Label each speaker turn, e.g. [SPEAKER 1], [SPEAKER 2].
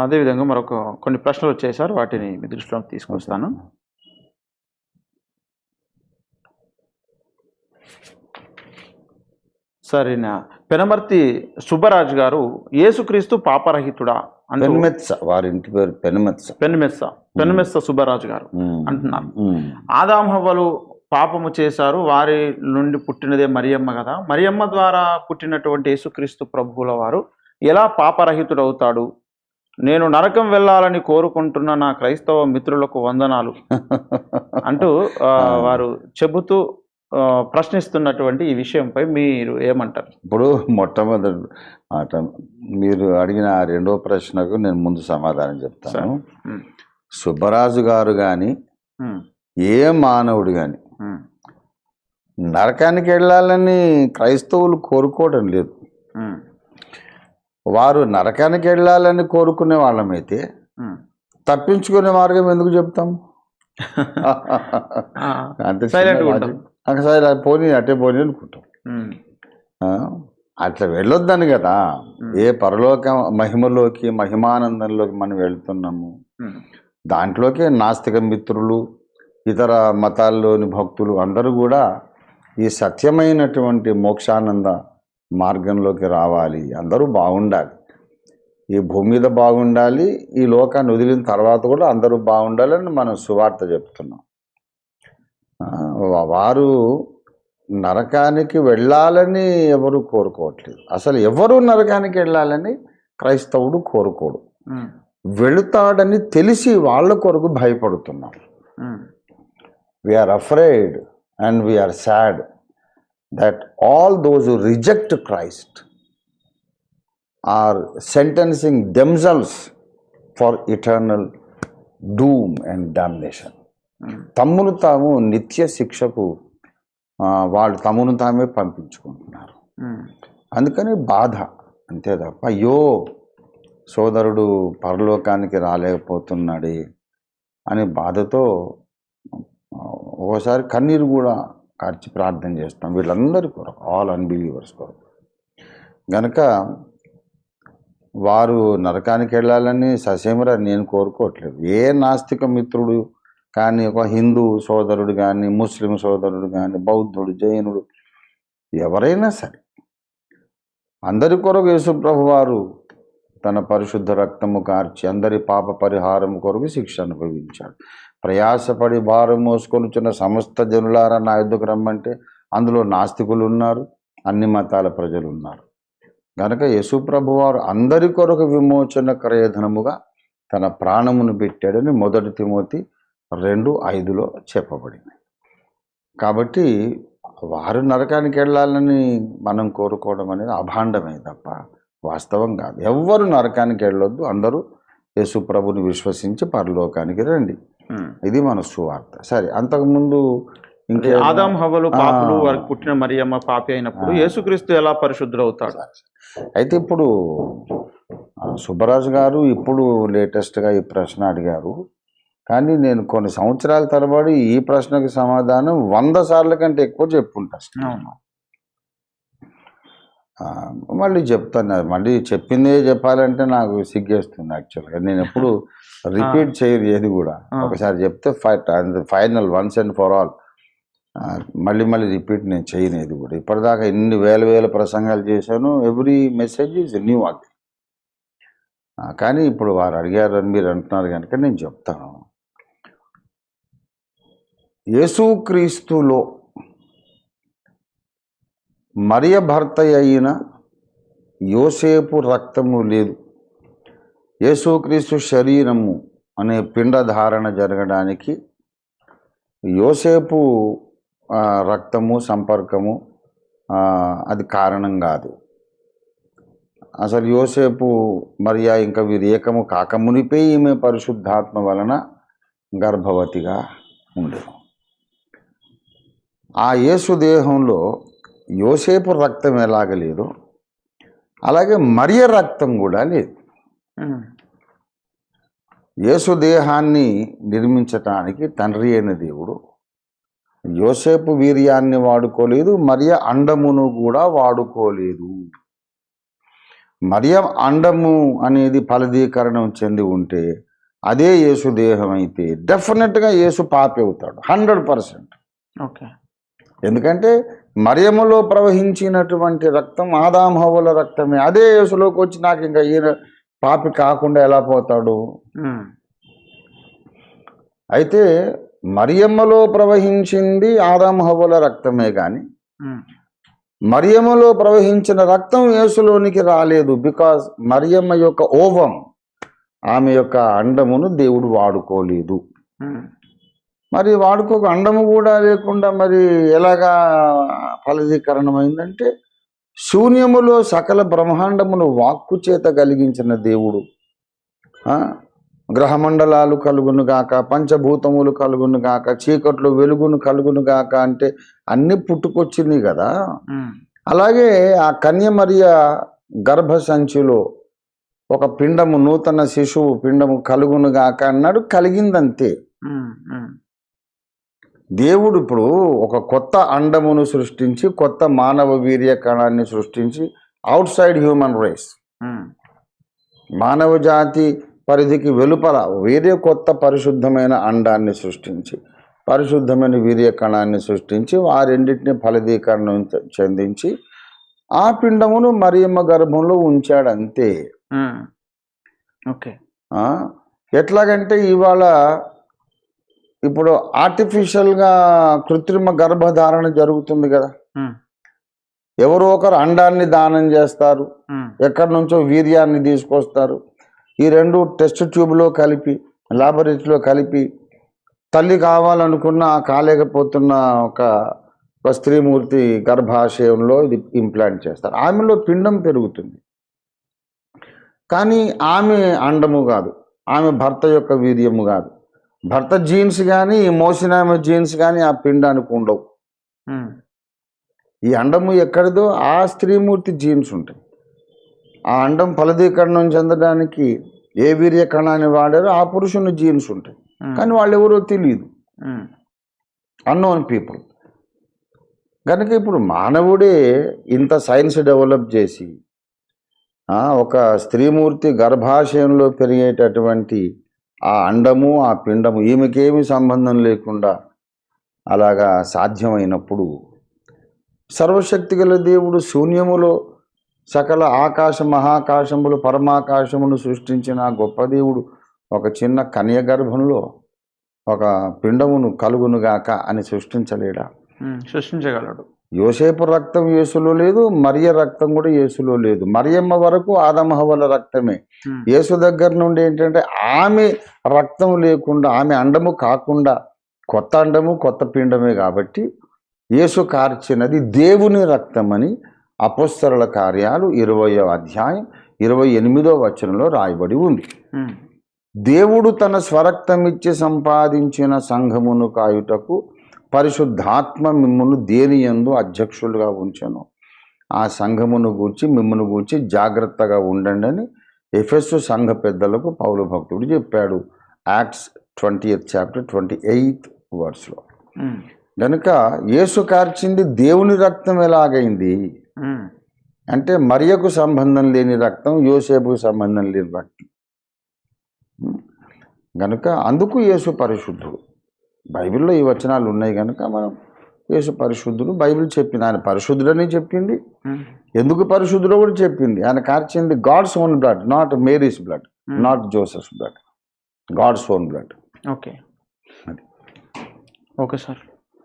[SPEAKER 1] అదేవిధంగా మరొక కొన్ని ప్రశ్నలు వచ్చాయి సార్. వాటిని మీ దృష్టిలోకి
[SPEAKER 2] ఓకే.
[SPEAKER 1] తీసుకొస్తాను. సార్ ఈయన పెనమర్తి సుబ్బరాజు గారు యేసుక్రీస్తు పాపరహితుడా అంటూ
[SPEAKER 2] పెన్మెత్స, వారి ఇంటి పేరు పెన్మెత్స.
[SPEAKER 1] పెనమెస్స సుబ్బరాజు గారు
[SPEAKER 2] ఉమ్,
[SPEAKER 1] అంటున్నారు.
[SPEAKER 2] ఉమ్.
[SPEAKER 1] ఆదాం హవ్వలు పాపము చేశారు, వారి నుండి పుట్టినదే మరియమ్మ కదా. మరియమ్మ ద్వారా పుట్టినటువంటి యేసుక్రీస్తు ప్రభువుల వారు ఎలా పాపరహితుడవుతాడు? నేను నరకం వెళ్ళాలని కోరుకుంటున్న నా క్రైస్తవ మిత్రులకు వందనాలు అంటూ వారు చెబుతూ ప్రశ్నిస్తున్నటువంటి ఈ విషయంపై మీరు ఏమంటారు?
[SPEAKER 2] ఇప్పుడు మొట్టమొదటి మాట, మీరు అడిగిన ఆ రెండో ప్రశ్నకు నేను ముందు సమాధానం చెప్తాను.
[SPEAKER 1] ఉమ్,
[SPEAKER 2] సుబ్బరాజు గారు కానీ
[SPEAKER 1] ఉమ్,
[SPEAKER 2] ఏ మానవుడు కానీ
[SPEAKER 1] ఉమ్,
[SPEAKER 2] నరకానికి వెళ్ళాలని క్రైస్తవులు కోరుకోవడం లేదు.
[SPEAKER 1] ఉమ్,
[SPEAKER 2] వారు నరకానికి వెళ్ళాలని కోరుకునే వాళ్ళమైతే
[SPEAKER 1] ఉమ్.
[SPEAKER 2] తప్పించుకునే మార్గం ఎందుకు చెప్తాం?
[SPEAKER 1] ఆ,
[SPEAKER 2] అంతే
[SPEAKER 1] Silent గా ఉంటాం.
[SPEAKER 2] సరే పోనీ అట్టే పోనీ అనుకుంటాం.
[SPEAKER 1] ఉమ్,
[SPEAKER 2] ఆ, అట్లా వెళ్ళొద్దని కదా. ఏ పరలోక మహిమలోకి, మహిమానందంలోకి మనం వెళ్తున్నాము,
[SPEAKER 1] ఉమ్,
[SPEAKER 2] దాంట్లోకే నాస్తిక మిత్రులు, ఇతర మతాల్లోని భక్తులు అందరూ కూడా ఈ సత్యమైనటువంటి మోక్షానంద మార్గంలోకి రావాలి. అందరూ బాగుండాలి, ఈ భూమి మీద బాగుండాలి, ఈ లోకాన్ని వదిలిన తర్వాత కూడా అందరూ బాగుండాలని మనం సువార్త చెప్తున్నాం. వారు నరకానికి వెళ్ళాలని ఎవరు కోరుకోవట్లేదు. అసలు ఎవరు నరకానికి వెళ్ళాలని క్రైస్తవుడు కోరుకోడు.
[SPEAKER 1] ఉమ్,
[SPEAKER 2] వెళుతాడని తెలిసి వాళ్ళ కొరకు భయపడుతున్నాం.
[SPEAKER 1] Um,
[SPEAKER 2] we are afraid and we are sad that all those who reject Christ are sentencing themselves for eternal doom and damnation. తమ్మును తాము నిత్య శిక్షకు వాళ్ళు తమను తామే పంపించుకుంటున్నారు.
[SPEAKER 1] ఉమ్,
[SPEAKER 2] అందుకని బాధ అంతే తప్ప అయ్యో సోదరుడు పరలోకానికి రాలేకపోతున్నాడే అనే బాధతో ఒకసారి కన్నీరు కూడా కార్చి ప్రార్థన చేస్తాం వీళ్ళందరి కొరకు, ఆల్ అన్బిలీవర్స్ కొరకు. గనక వారు నరకానికి వెళ్ళాలని ససేమరా నేను కోరుకోవట్లేదు. ఏ నాస్తిక మిత్రుడు కానీ, ఒక హిందూ సోదరుడు కానీ, ముస్లిం సోదరుడు కానీ, బౌద్ధుడు, జైనుడు ఎవరైనా సరే అందరి కొరకు యేసుప్రభు వారు తన పరిశుద్ధ రక్తము కార్చి అందరి పాప పరిహారం కొరకు శిక్ష అనుభవించాడు. ప్రయాసపడి భారం మోసుకొనిచున్న సమస్త జనులారా నా యుద్ధకు రమ్మంటే అందులో నాస్తికులు ఉన్నారు, అన్ని మతాల ప్రజలు ఉన్నారు. కనుక యేసుప్రభు వారు అందరి కొరకు విమోచన క్రయధనముగా తన ప్రాణమును పెట్టాడని 1 తిమోతి 2:5 చెప్పబడింది. కాబట్టి వారు నరకానికి వెళ్ళాలని మనం కోరుకోవడం అనేది అభాండమే తప్ప వాస్తవం కాదు. ఎవ్వరు నరకానికి వెళ్ళొద్దు, అందరూ యేసుప్రభుని విశ్వసించి పరలోకానికి రండి. ఇది మన సువార్త. సరే, అంతకుముందు
[SPEAKER 1] అంటే ఆదాం హవ్వలు పాపులు, వారికి పుట్టిన మరియమ్మ పాపి అయినప్పుడు యేసుక్రీస్తు ఎలా పరిశుద్ధుడవుతాడు?
[SPEAKER 2] అయితే ఇప్పుడు సుబ్బరాజు గారు ఇప్పుడు లేటెస్ట్గా ఈ ప్రశ్న అడిగారు. కానీ నేను కొన్ని సంవత్సరాల తరబడి ఈ ప్రశ్నకు సమాధానం 100 సార్ల కంటే ఎక్కువ చెప్పుంటాను. మళ్ళీ చెప్తాను. మళ్ళీ చెప్పిందే చెప్పాలంటే నాకు సిగ్గేస్తుంది యాక్చువల్గా. నేను ఎప్పుడు రిపీట్ చేయరు ఏది కూడా. ఒకసారి చెప్తే final, once and for all. మళ్ళీ మళ్ళీ రిపీట్ నేను చేయను ఏది కూడా. ఇప్పటిదాకా ఎన్ని వేల ప్రసంగాలు చేశాను. ఎవ్రీ మెసేజ్ ఈజ్ న్యూ అది. కానీ ఇప్పుడు వారు అడిగారు అని మీరు అంటున్నారు కనుక నేను చెప్తాను. యేసుక్రీస్తులో మరియ భర్త అయిన యోసేపు రక్తము లేదు. యేసుక్రీస్తు శరీరము అనే పిండధారణ జరగడానికి యోసేపు రక్తము సంపర్కము అది కారణం కాదు. అసలు యోసేపు మరియా ఇంకా వీరు ఏకము కాకమునిపై ఈమె పరిశుద్ధాత్మ వలన గర్భవతిగా ఉండేది. ఆ యేసు దేహంలో యోసేపు రక్తం ఎలాగలేదు, అలాగే మరియ రక్తం కూడా లేదు. యేసు దేహాన్ని నిర్మించటానికి తండ్రి అయిన దేవుడు యోసేపు వీర్యాన్ని వాడుకోలేదు, మరియ అండమును కూడా వాడుకోలేదు. మరియం అండము అనేది ఫలదీకరణం చెంది ఉంటే అదే యేసు దేహం అయితే డెఫినెట్గా యేసు పాపి అవుతాడు 100%.
[SPEAKER 1] ఓకే.
[SPEAKER 2] ఎందుకంటే మరియములో ప్రవహించినటువంటి రక్తం ఆదాము హవ్వల రక్తమే. అదే యేసులోకి వచ్చి నాకు ఇంకా ఈయన పాపి కాకుండా ఎలా పోతాడు? అయితే మరియమ్మలో ప్రవహించింది ఆదాము హవ్వల రక్తమే కానీ మరియమ్మలో ప్రవహించిన రక్తం యేసులోనికి రాలేదు. బికాజ్ మరియమ్మ యొక్క ఓవం, ఆమె యొక్క అండమును దేవుడు వాడుకోలేదు. మరి వాడుకోక అండము కూడా లేకుండా మరి ఎలాగా ఫలదీకరణమైందంటే శూన్యములో సకల బ్రహ్మాండమును వాక్కు చేత కలిగించిన దేవుడు గ్రహమండలాలు కలుగును గాక, పంచభూతములు కలుగును గాక, చీకట్లు వెలుగును కలుగును గాక అంటే అన్ని పుట్టుకొచ్చినాయి కదా. అలాగే ఆ కన్యమరియ గర్భ సంచిలో ఒక పిండము, నూతన శిశువు పిండము కలుగును గాక అన్నాడు, కలిగిందంతే. దేవుడు ఇప్పుడు ఒక కొత్త అండమును సృష్టించి కొత్త మానవ వీర్య కణాన్ని సృష్టించి అవుట్ సైడ్ హ్యూమన్ రేస్, మానవ జాతి పరిధికి వెలుపల వేరే కొత్త పరిశుద్ధమైన అండాన్ని సృష్టించి పరిశుద్ధమైన వీర్య కణాన్ని సృష్టించి వారెండింటిని ఫలదీకరణం చెందించి ఆ పిండమును మరియమ్మ గర్భంలో ఉంచాడు అంతే.
[SPEAKER 1] ఓకే.
[SPEAKER 2] ఎట్లాగంటే ఇవాళ ఇప్పుడు ఆర్టిఫిషియల్గా కృత్రిమ గర్భధారణ జరుగుతుంది కదా. ఎవరో ఒకరు అండాన్ని దానం చేస్తారు, ఎక్కడి నుంచో వీర్యాన్ని తీసుకొస్తారు, ఈ రెండు టెస్ట్ ట్యూబ్లో కలిపి లాబొరేటరీలో కలిపి తల్లి కావాలనుకున్న కాలేకపోతున్న ఒక స్త్రీమూర్తి గర్భాశయంలో ఇది ఇంప్లాంట్ చేస్తారు. ఆమెలో పిండం పెరుగుతుంది కానీ ఆమె అండము కాదు, ఆమె భర్త యొక్క వీర్యము కాదు. భర్త జీన్స్ కానీ మోసిన ఆమె జీన్స్ కానీ ఆ పిండానికి ఉండవు. ఈ అండము ఎక్కడిదో ఆ స్త్రీమూర్తి జీన్స్ ఉంటాయి. ఆ అండం ఫలదీకరణం చెందడానికి ఏ వీర్య కణాన్ని వాడారో ఆ పురుషుని జీన్స్ ఉంటాయి కానీ వాళ్ళు ఎవరో తెలియదు, అన్నోన్ పీపుల్. కనుక ఇప్పుడు మానవుడే ఇంత సైన్స్ డెవలప్ చేసి ఒక స్త్రీమూర్తి గర్భాశయంలో పెరిగేటటువంటి ఆ అండము ఆ పిండము ఈమెకేమి సంబంధం లేకుండా అలాగా సాధ్యమైనప్పుడు సర్వశక్తి గల దేవుడు శూన్యములో సకల ఆకాశ మహాకాశములు పరమాకాశమును సృష్టించిన గొప్ప దేవుడు ఒక చిన్న కన్య గర్భంలో ఒక పిండమును కలుగునుగాక అని సృష్టించలేడా?
[SPEAKER 1] సృష్టించగలడు.
[SPEAKER 2] యోసేపు రక్తం యేసులో లేదు, మరియ రక్తం కూడా యేసులో లేదు. మరియమ్మ వరకు ఆదాము హవ్వల రక్తమే. యేసు దగ్గర నుండి ఏంటంటే ఆమె రక్తం లేకుండా, ఆమె అండము కాకుండా కొత్త అండము కొత్త పిండమే కాబట్టి యేసు కార్చినది దేవుని రక్తం అని అపోస్తలుల కార్యాలు 20వ అధ్యాయం 28వ వచనంలో రాయబడి ఉంది. దేవుడు తన స్వరక్తమిచ్చి సంపాదించిన సంఘమును కాయుటకు పరిశుద్ధాత్మ మిమ్మును దేని యందు అధ్యక్షులుగా ఉంచెను. ఆ సంఘమును గూర్చి మిమ్మును గూర్చి జాగ్రత్తగా ఉండండి అని ఎఫెసు సంఘ పెద్దలకు పౌలు భక్తుడు చెప్పాడు, acts 20th chapter 28th verse. కనుక యేసు కార్చింది దేవుని రక్తం ఎలాగైంది అంటే మరియకు సంబంధం లేని రక్తం, యోసేపుకు సంబంధం లేని రక్తం. కనుక అందుకు యేసు పరిశుద్ధుడు. బైబిల్లో ఈ వచనాలు ఉన్నాయి కనుక మనం యేసు పరిశుద్ధుడు. బైబిల్ చెప్పింది ఆయన పరిశుద్ధుడని చెప్పింది, ఎందుకు పరిశుద్ధుడో కూడా చెప్పింది. ఆయన కార్చింది God's own blood, not Mary's blood, not Joseph's blood, God's own blood.
[SPEAKER 1] Okay. Okay sir.